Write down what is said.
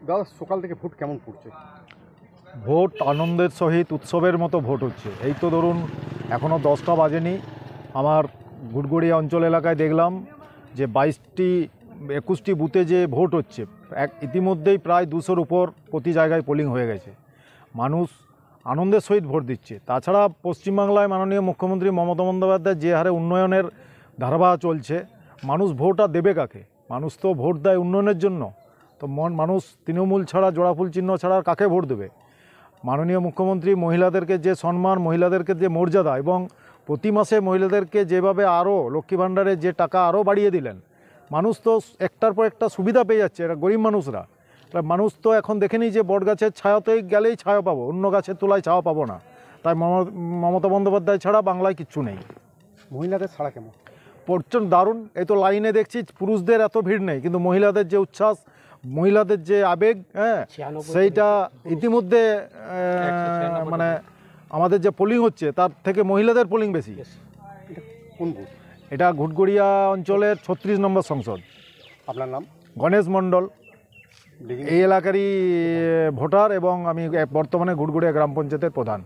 দাদা, সকাল থেকে ভোট কেমন পড়ছে? ভোট আনন্দের সহিত উৎসবের মতো ভোট হচ্ছে। এই তো ধরুন এখনও 10টা বাজেনি, আমার ঘুটগড়িয়া অঞ্চল এলাকায় দেখলাম যে 21টি বুথে যে ভোট হচ্ছে, ইতিমধ্যেই প্রায় 200-র উপর প্রতি জায়গায় পোলিং হয়ে গেছে। মানুষ আনন্দের সহিত ভোট দিচ্ছে। তাছাড়া পশ্চিমবাংলায় মাননীয় মুখ্যমন্ত্রী মমতা বন্দ্যোপাধ্যায় যে হারে উন্নয়নের ধারাবাহ চলছে, মানুষ ভোট আর দেবে কাকে? মানুষ তো ভোট দেয় উন্নয়নের জন্য। তো মানুষ তৃণমূল ছাড়া, জোড়াফুল চিহ্ন ছাড়া কাকে ভোট দেবে? মাননীয় মুখ্যমন্ত্রী মহিলাদেরকে যে সম্মান, মহিলাদেরকে যে মর্যাদা এবং প্রতি মাসে মহিলাদেরকে যেভাবে আরও লক্ষ্মী ভাণ্ডারে যে টাকা আরও বাড়িয়ে দিলেন, মানুষ তো একটার পর একটা সুবিধা পেয়ে যাচ্ছে। এরা গরিব মানুষরা, মানুষ তো এখন দেখেনি যে বট গাছের ছায়াতেই গেলেই ছায়া পাবো, অন্য গাছের তলায় ছায়া পাবো না। তাই মমতা বন্দ্যোপাধ্যায় ছাড়া বাংলায় কিচ্ছু নেই। মহিলাদের ছাড়া কেমন? প্রচণ্ড দারুণ। এই তো লাইনে দেখছি পুরুষদের এত ভিড় নেই, কিন্তু মহিলাদের যে উচ্ছ্বাস, মহিলাদের যে আবেগ, সেইটা ইতিমধ্যে মানে আমাদের যে পোলিং হচ্ছে তার থেকে মহিলাদের পোলিং বেশি। কোন বুথ? এটা ঘুটগড়িয়া অঞ্চলের 36 নম্বর সংসদ। আপনার নাম? গণেশ মণ্ডল, এই এলাকারই ভোটার এবং আমি বর্তমানে ঘুটগড়িয়া গ্রাম পঞ্চায়েতের প্রধান।